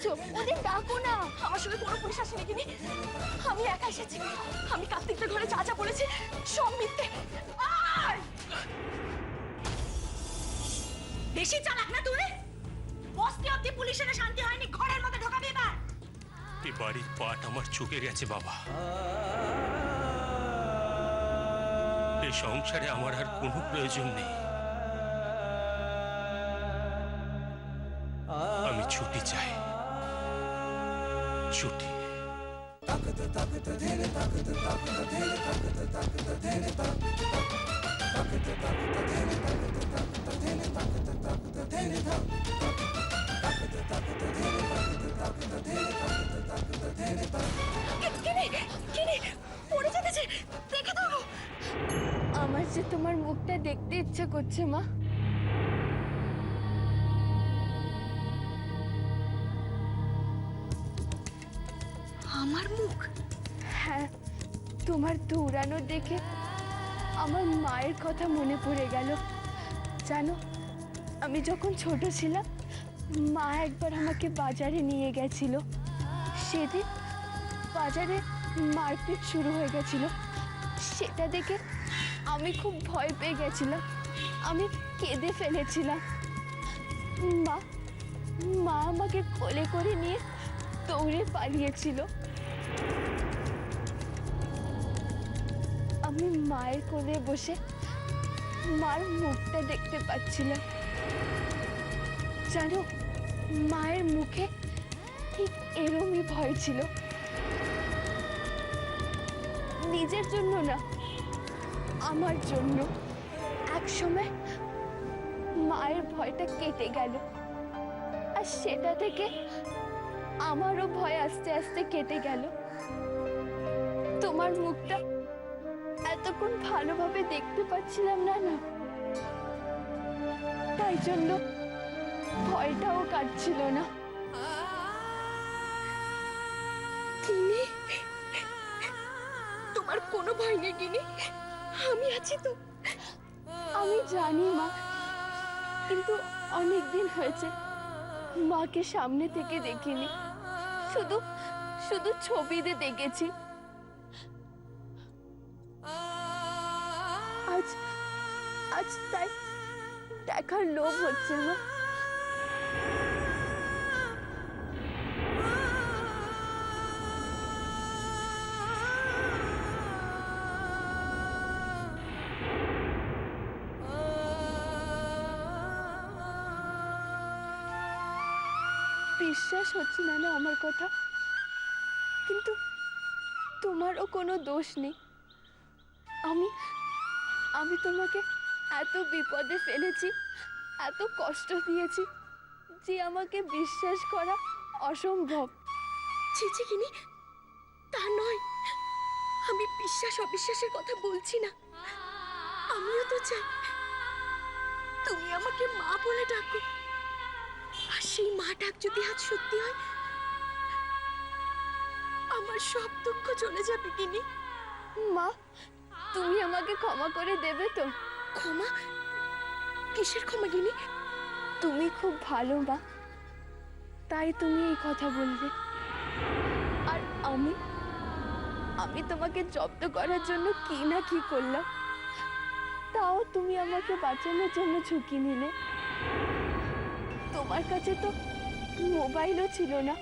এসেছো? ওদের ডাকো না। আমার সঙ্গে কোনো পুলিশ আসেনি কিনি, আমি একা এসেছি। আমি কার্তিকদের ঘরে যা যা বলেছি সব মিথ্যে। বেশি চালাক না তুই? বস্তি অব্দি পুলিশের শান্তি হয়নি, ঘরের মধ্যে ঢোকাবি এবার। এই বাড়ির পাট আমার চুকে গেছে বাবা। এই সংসারে আমার আর কোনো প্রয়োজন নেই। আমি ছুটি চাই, ছুটি। আমার যে তোমার মুখটা দেখতে ইচ্ছা করছে মা। আমার মুখ? হ্যাঁ, তোমার দৌড়ানো দেখে আমার মায়ের কথা মনে পড়ে গেল। জানো, আমি যখন ছোট ছিলাম মা একবার আমাকে বাজারে নিয়ে গেছিল। সেদিন বাজারে মারপিট শুরু হয়ে গেছিল। সেটা দেখে আমি খুব ভয় পেয়ে গেছিলাম, আমি কেঁদে ফেলেছিলাম। মা মা আমাকে কোলে করে নিয়ে দৌড়ে পালিয়েছিল। আমি মায়ের কোলে বসে মার মুখটা দেখতে পাচ্ছিলাম। জানো, মায়ের মুখে ঠিক এরমই ভয় ছিল। নিজের জন্য না, আমার জন্য। এক সময় মায়ের ভয়টা কেটে গেল, আর সেটা থেকে আমারও ভয় আস্তে আস্তে কেটে গেল। তোমার মুখটা এতক্ষণ ভালোভাবে দেখতে পাচ্ছিলাম না, তাই জন্য ভয়টাও কাটছিল না। কিনি, তোমার কোনো ভয় নেই কিনি, আমি আছি তো। আমি জানি মা, কিন্তু অনেকদিন হয়েছে মাকে সামনে থেকে দেখিনি, শুধু শুধু ছবিতে দেখেছি। আজ আজ তাই দেখার লোভ হচ্ছে মা। বিশ্বাস হচ্ছে না আমার কথা, কিন্তু তোমারও কোনো দোষ নেই। আমি আমি তোমাকে এত বিপদে ফেলেছি, এত কষ্ট দিয়েছি যে আমাকে বিশ্বাস করা অসম্ভব। ছি কিনি, তা নয়। আমি বিশ্বাস অবিশ্বাসের কথা বলছি না। আমিও তো চাই তুমি আমাকে মা বলে ডাকো, আর সেই মা ডাক যদি আজ সত্যি হয়, আমার সব দুঃখ চলে যাবে কিনি। মা, তুমি আমাকে ক্ষমা করে দেবে তো? ক্ষমা? কিসের ক্ষমা কিনি? তুমি খুব ভালো মা, তাই তুমি এই কথা বলবে। আর আমি আমি তোমাকে জব্দ করার জন্য কি না কি করলাম, তাও তুমি আমাকে বাঁচানোর জন্য ঝুঁকি নিলে। তোমার কাছে তো মোবাইলও ছিল না,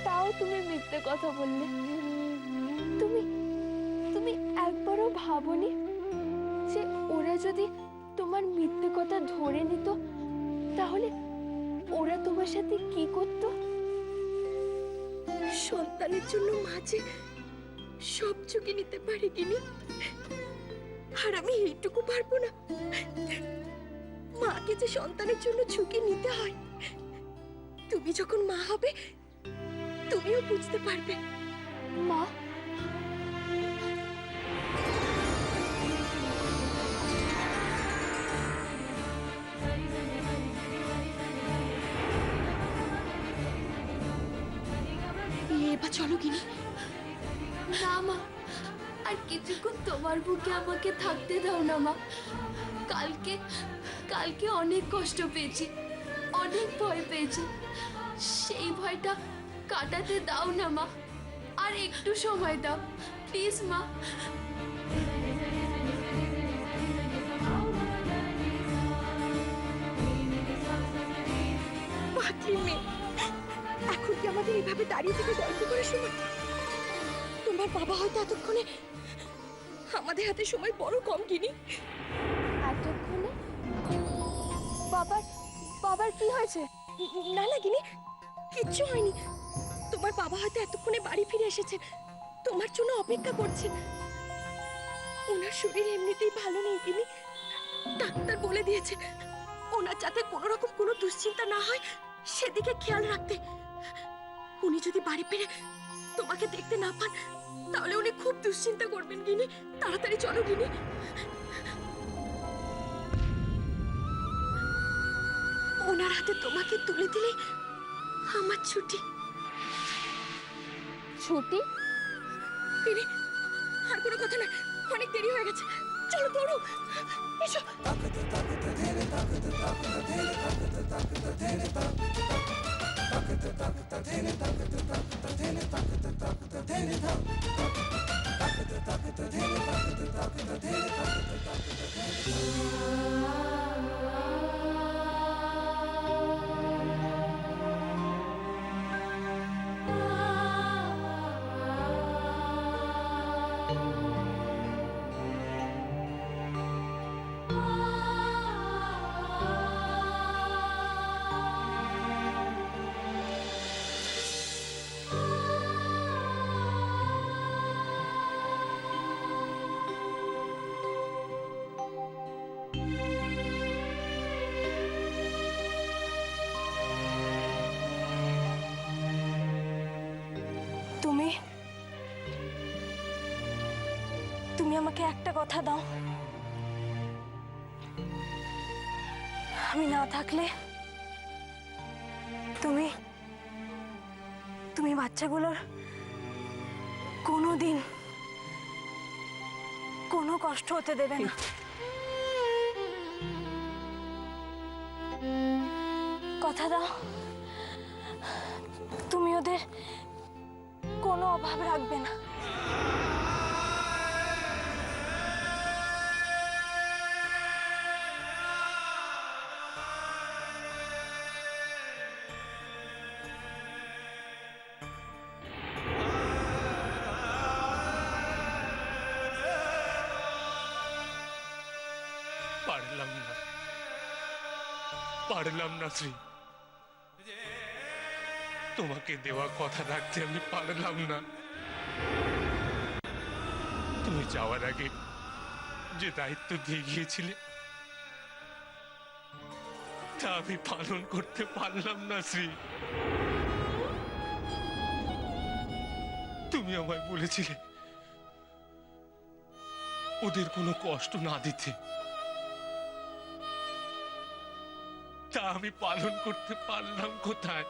তাও তুমি মিথ্যে কথা বললে। তুমি তুমি একবারও ভাবনি যে ওরা যদি তোমার মিথ্যে কথা ধরে নিত, তাহলে ওরা তোমার সাথে কি করত? সন্তানের জন্য মাঝে সব ঝুঁকি নিতে পারে কিনি, আর আমি এইটুকু পারবো না? মাকে যে সন্তানের জন্য ঝুঁকি নিতে হয়, তুমি যখন মা হবে তুমিও বুঝতে পারবে। মা, এবার চলো কিনি। না মা, আর কিছুক্ষণ তোমার বুকে আমাকে থাকতে দাও না মা। কালকে অনেক কষ্ট পেয়েছি, অনেক ভয় পেয়েছি। সেই ভয়টা কাটাতে দাও না মা, আর একটু সময় দাও প্লিজ মা। পাত্রী মেয়ে, এখন কি আমাদের এইভাবে দাঁড়িয়ে থেকে গল্প করার সময়? তোমার বাবা হয়তো এতক্ষণে, আমাদের হাতে সময় বড় কম কিনি। এতক্ষণে বাবার বাবার কি হয়েছে? না না গিনি, কিচ্ছু হয়নি। তোমার বাবা হয়তো এতক্ষণে বাড়ি ফিরে এসেছেন, তোমার জন্য অপেক্ষা করছেন। ওনার শরীর এমনিতেই ভালো নেই গিনি, ডাক্তার বলে দিয়েছে ওনার যাতে কোনো রকম কোনো দুশ্চিন্তা না হয় সেদিকে খেয়াল রাখতে। উনি যদি বাড়ি ফিরে তোমাকে দেখতে না পান তাহলে উনি খুব দুশ্চিন্তা করবেন গিনি। তাড়াতাড়ি চলো গিনি। ওনার হাতে তোমাকে তুলে দিলে আমার ছুটি। ছুটি? গিনি, আর কোনো কথা না, অনেক দেরি হয়ে গেছে, চলো দৌড়ো, এসো। তুমি তুমি আমাকে একটা কথা দাও, আমি না থাকলে তুমি তুমি বাচ্চাগুলোর কোনোদিন কোনো কষ্ট হতে দেবে না। কথা দাও, তুমি ওদের কোনো অভাব রাখবে না। পারলাম না শ্রী, তোমাকে দেওয়া কথা রাখতে আমি পারলাম না। তুমি যাওয়ার আগে যে দায়িত্ব দিয়ে গিয়েছিলে তা আমি পালন করতে পারলাম না শ্রী। তুমি আমায় বলেছিলে ওদের কোনো কষ্ট না দিতে, তা আমি পালন করতে পারলাম কোথায়?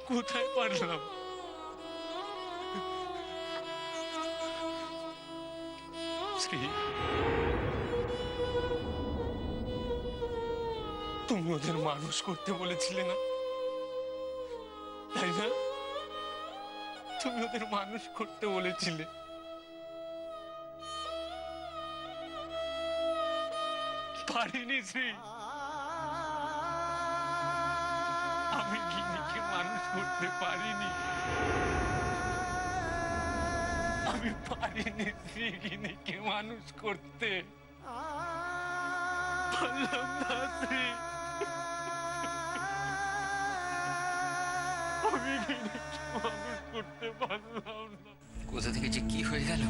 কোথায় পারলাম? শ্রী, তুমি ওদের মানুষ করতে বলেছিলে না, তাই না? তুমি ওদের মানুষ করতে বলেছিলে। পারিনি শ্রী, আমি গিনিকে মানুষ করতে পারিনি। আমি পারিনি শ্রী, গিনিকে মানুষ করতে পারলাম না শ্রী। আমি গিনিকে মানুষ করতে পারলাম না। কোথা থেকে যে কি হয়ে গেল,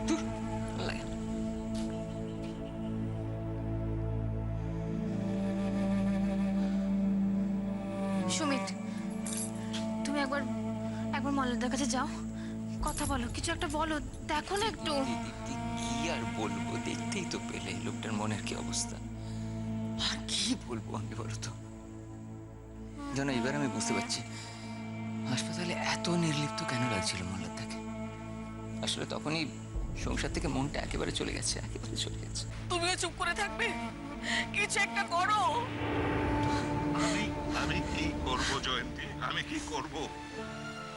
ধুর, ভালো লাগে না। সুমিত, তুমি একবার মল্লারদার কাছে যাও, কথা বলো, কিছু একটা বলো, দেখো না একটু। দিদি কি আর বলবো, দেখতেই তো পেলে লোকটার মনের কি অবস্থা। আর কি বলবো আমি বলো তো। যেন এবার আমি বুঝতে পারছি হাসপাতালে এত নির্লিপ্ত কেন লাগছিল মল্লারদাকে। আসলে তখনই সংসার থেকে মনটা একেবারে চলে গেছে, একেবারে চলে গেছে। তুমিও চুপ করে থাকবে? কিছু একটা করো। আমি কি করব জয়ন্তী, আমি কি করব?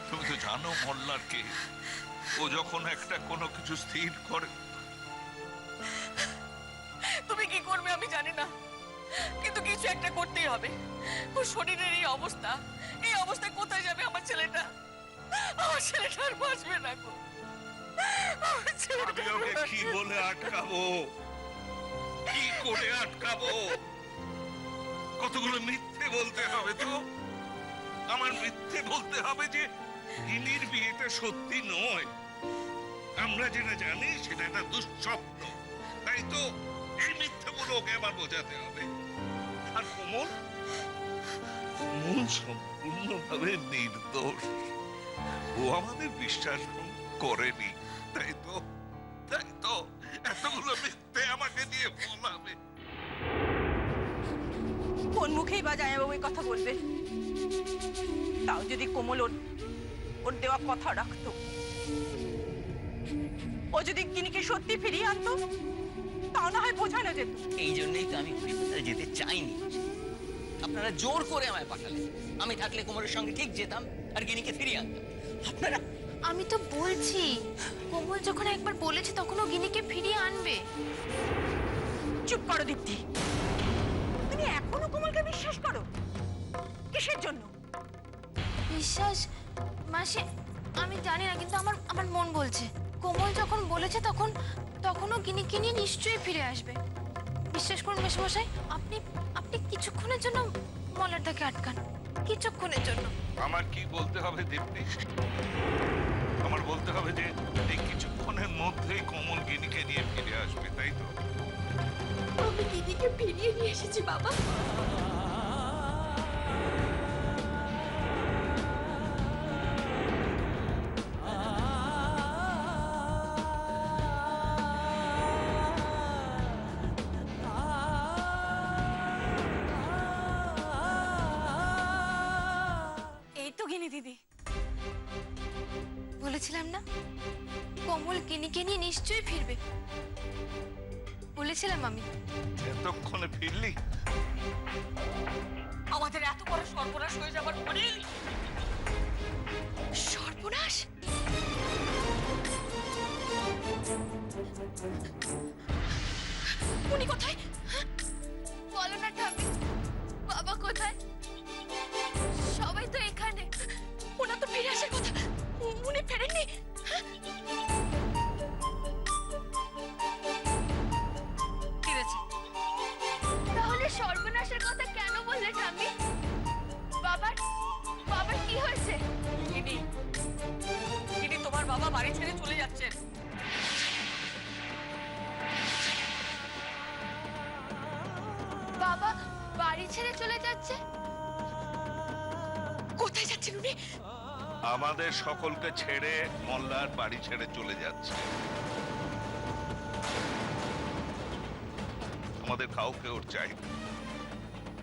তুমি তো জানো মোল্লার কে। ও যখন একটা কোনো কিছু স্থির করে। তুমি কি করবে আমি জানি না, কিন্তু কিছু একটা করতেই হবে। ওর শরীরের এই অবস্থা, এই অবস্থায় কোথায় যাবে আমার ছেলেটা? আমার ছেলেটা আর বাঁচবে না গো। আমার ছেলেটা আমি ওকে কি বলে আটকাবো, কি করে আটকাবো? কতগুলো মিথ্যে বলতে হবে তো। আমার মিথ্যে বলতে হবে যে ইনির বিয়েটা সত্যি নয়। আমরা যেটা জানি সেটা একটা দুঃস্বপ্ন, তাই তো এই মিথ্যেগুলো ওকে আবার বোঝাতে হবে। আর কোমল, কোমল সম্পূর্ণভাবে নির্দোষ। ও আমাদের বিশ্বাস করেনি, তাই তো এতগুলো মিথ্যে আমাকে দিয়ে বলাবে। কোন মুখেই বা জামাইবাবু এই কথা বলবে? তাও যদি কোমল ওর দেওয়া কথা রাখতো, ও যদি গিনিকে সত্যি ফিরিয়ে আনতো, তাও না হয় বোঝানো যেত। এই জন্যই তো আমি হরিপদায় যেতে চাইনি। আপনারা জোর করে আমায় পাঠালেন। আমি থাকলে কোমরের সঙ্গে ঠিক যেতাম আর গিনিকে ফিরিয়ে আনতাম। আপনারা আমি তো বলছি কোমল যখন একবার বলেছে তখন ও গিনিকে ফিরিয়ে আনবে। চুপ করো দীপ্তি, তুমি এখনো কোমলকে বিশ্বাস করো? কিসের জন্য? বিশ্বাস মাসি আমি জানি না, কিন্তু আমার আমার মন বলছে কোমল যখন বলেছে তখনও গিনিকে নিয়ে নিশ্চয়ই ফিরে আসবে। বিশ্বাস করুন মেশমশাই, আপনি আপনি কিছুক্ষণের জন্য মলারদাকে আটকান, কিছুক্ষণের জন্য। আমার কি বলতে হবে দীপ্তি? আমার বলতে হবে যে এই কিছুক্ষণের মধ্যেই কোমল গিনিকে নিয়ে ফিরে আসবে, তাই তো? আমি দিদিকে ফিরিয়ে নিয়ে এসেছি বাবা। এই তো গিনি দিদি। বলেছিলাম না কোমল গিনিকে নিয়ে নিশ্চয়ই ফিরবে, বলেছিলাম আমি। এতক্ষণে ফিরলি? আমাদের এত বড় সর্বনাশ হয়ে যাবার পরে সর্বনাশ! উনি কোথায়? বলো না ঠাম্মি, বাবা কোথায়? সবাই তো এখানে। ওনার তো ফিরে আসার কথা, উনি ফেরেননি। ফিরেছে। তাহলে সর্বনাশের কথা কেন বললে ঠাম্মি? বাবার বাবার কি হয়েছে? গিনি, গিনি তোমার বাবা বাড়ি ছেড়ে চলে যাচ্ছেন। বাবা বাড়ি ছেড়ে চলে যাচ্ছে? কোথায় যাচ্ছেন উনি? আমাদের সকলকে ছেড়ে মোল্লার বাড়ি ছেড়ে চলে যাচ্ছে। আমাদের কাউকে ওর চাই না।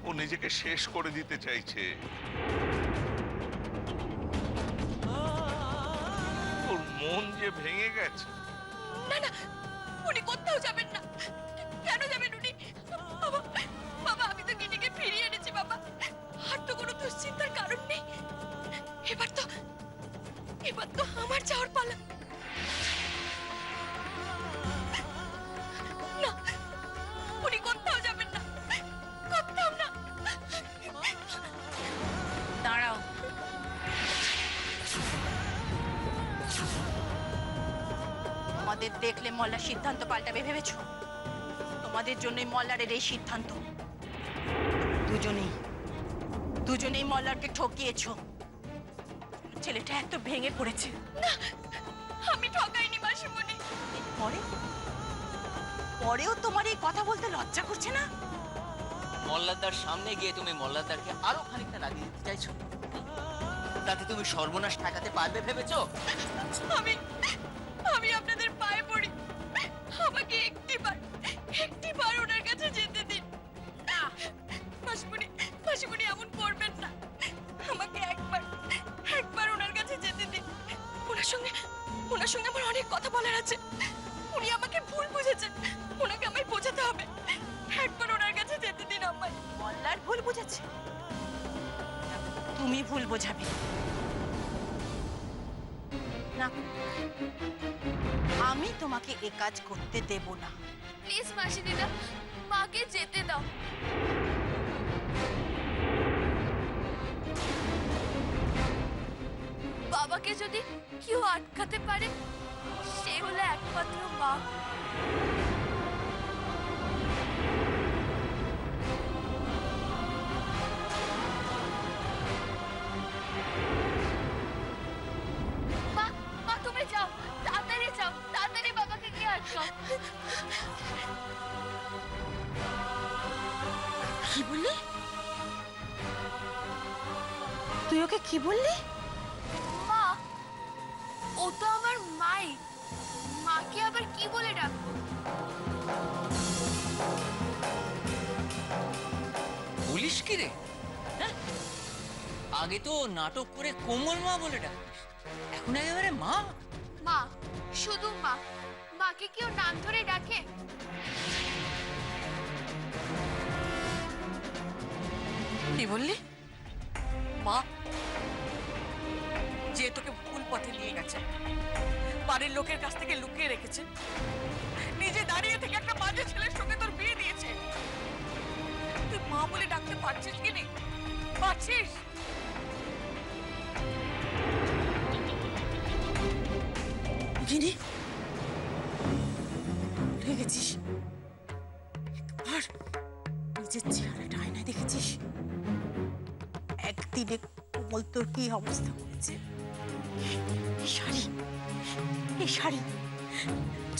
ও নিজেকে শেষ করে দিতে চাইছে। ওর মন যে ভেঙে গেছে। না না, উনি কোথাও যাবেন না। কেন যাবেন উনি? বাবা, বাবা আমি তো গিনিকে ফিরিয়ে এনেছি বাবা। আর তো কোনো দুশ্চিন্তার কারণ নেই। এবার তো আমার যাওয়ার পালা। না, উনি কোথাও যাবেন না, কোথাও না। দাঁড়াও। আমাদের দেখলে মল্লার সিদ্ধান্ত পাল্টাবে ভেবেছো? তোমাদের জন্যই মল্লারের এই সিদ্ধান্ত। দুজনেই মল্লারকে ঠকিয়েছো। ছেলেটা এত ভেঙে পড়েছে। না, আমি ঠকাইনি মাসিমণি। পরেও তোমার এই কথা বলতে লজ্জা করছে না? মোল্লাদার সামনে গিয়ে তুমি মোল্লাদারকে আরো খানিকটা লাগিয়ে দিতে চাইছো, তাতে তুমি সর্বনাশ ঠেকাতে পারবে ভেবেছো? আমি আপনাদের পায়ে পড়ি, আমাকে একটিবার ওনার কাছে যেতে দিন। মাসিমণি এমন করবেন না, আমাকে একবার ওনার কাছে যেতে দিন। ওনার সঙ্গে আমার অনেক কথা বলার আছে। উনি আমাকে ভুল বুঝেছেন, ওনাকে আমায় বোঝাতে হবে। একবার ওনার কাছে যেতে দিন আমায়। মল্লার ভুল বুঝেছে? তুমি ভুল বোঝাবে না, আমি তোমাকে এ কাজ করতে দেব না। প্লিজ মাসি দিদা, মাকে যেতে দাও। বাবাকে যদি কেউ আটকাতে পারে, সে হলো একমাত্র মা। মা, মা তুমি যাও, তাড়াতাড়ি যাও, তাড়াতাড়ি বাবাকে গিয়ে আটকাও। কি বললি? তুই ওকে কি বললি? মা, ও তো আমার মাই, মাকে আবার কি বলে ডাকবো? বলিস কি রে? হ্যাঁ? আগে তো নাটক করে কোমল মা বলে ডাকিস, এখন একেবারে মা। মা, শুধু মা। মাকে কেউ নাম ধরে ডাকে? কি বললি? মা যে তোকে ভুল পথে নিয়ে গেছে, বাড়ির লোকের কাছ থেকে লুকিয়ে রেখেছে, নিজে দাঁড়িয়ে থেকে একটা বাজে ছেলের সঙ্গে তোর বিয়ে দিয়েছে, তুই মা বলে ডাকতে পারছিস কি নেই? পারছিস? গিনি ভুলে গেছিস? একবার নিজের চেহারাটা আয়নায় দেখেছিস? একদিনে কোমল তোর কি অবস্থা করেছে? এই শাড়ি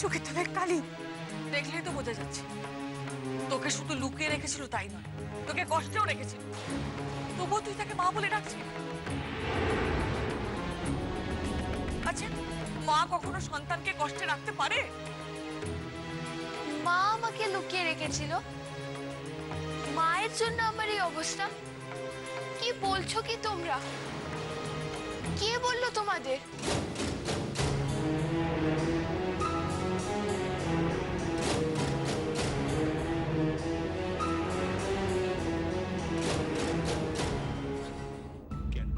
চোখের তলায় কালি দেখলেই তো বোঝা যাচ্ছে। তোকে শুধু লুকিয়ে রেখেছিল তাই নয়, তোকে কষ্টেও রেখেছিল, তবুও তুই তাকে মা বলে ডাকছিস। আচ্ছা, মা কখনো সন্তানকে কষ্টে রাখতে পারে? মা আমাকে লুকিয়ে রেখেছিল, মায়ের জন্য আমার এই অবস্থা। কি বলছো কি তোমরা? কে বললো তোমাদের? কেন?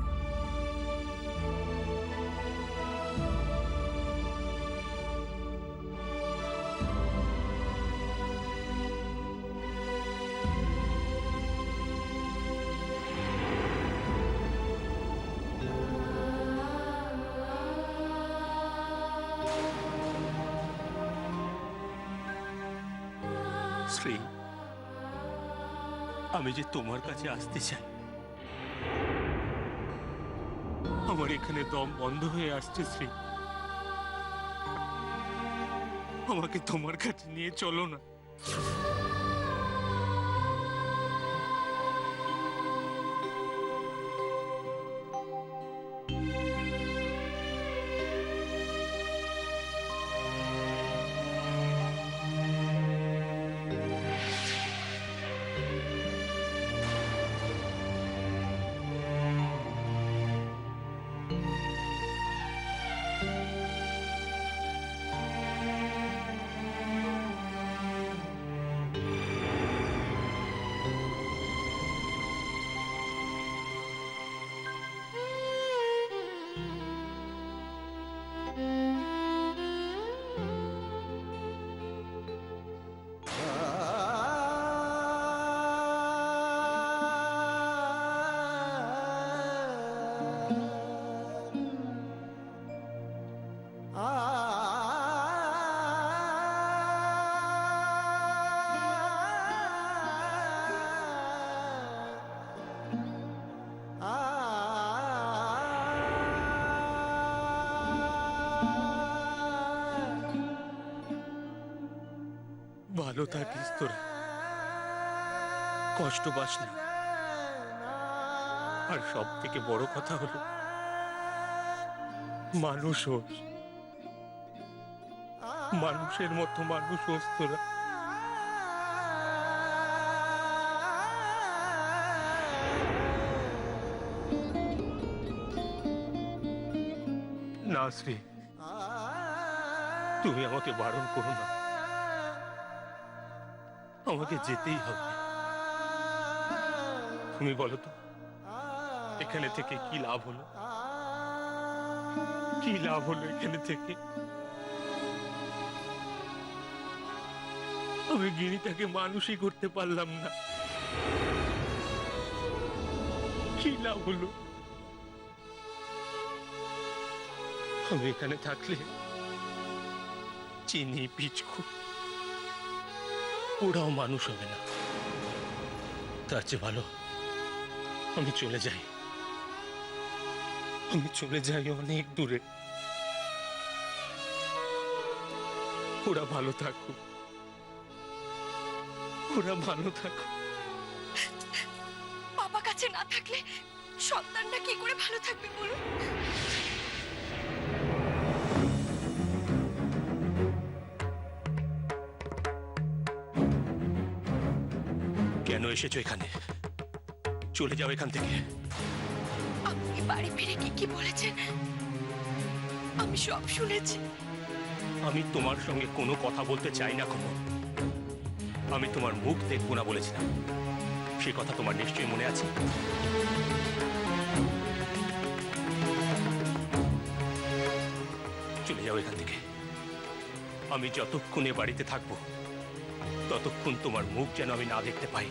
শ্রী, আমি যে তোমার কাছে আসতে চাই, আমার এখানে দম বন্ধ হয়ে আসছে। শ্রী, আমাকে তোমার কাছে নিয়ে চলো না। ভালো থাকিস তোরা, কষ্ট পাস না। আর সব থেকে বড় কথা হলো মানুষ হোস, মানুষের মতো মানুষ হোস তোরা। না শ্রী, তুমি আমাকে বারণ করো না, আমাকে যেতেই হবে। তুমি বলো তো, এখানে থেকে কি লাভ হলো? কি লাভ হলো এখানে থেকে? আমি গিনিটাকে মানুষই করতে পারলাম না। কি লাভ হলো? আমি এখানে থাকলে চিনি, পিচকু ওরাও মানুষ হবে না। তার চেয়ে ভালো আমি চলে যাই। আমি চলে যাই অনেক দূরে। ওরা ভালো থাকুক, ওরা ভালো থাকুক। বাবা কাছে না থাকলে সন্তানটা কি করে ভালো থাকবে বলুন? কেন এসেছো এখানে? চলে যাও এখান থেকে। আপনি বাড়ি ফিরে কি কি বলেছেন আমি সব শুনেছি। আমি তোমার সঙ্গে কোনো কথা বলতে চাই না কমল। আমি তোমার মুখ দেখবো না বলেছিলাম, সে কথা তোমার নিশ্চয়ই মনে আছে। চলে যাও এখান থেকে। আমি যতক্ষণ এ বাড়িতে থাকবো ততক্ষণ তোমার মুখ যেন আমি না দেখতে পাই।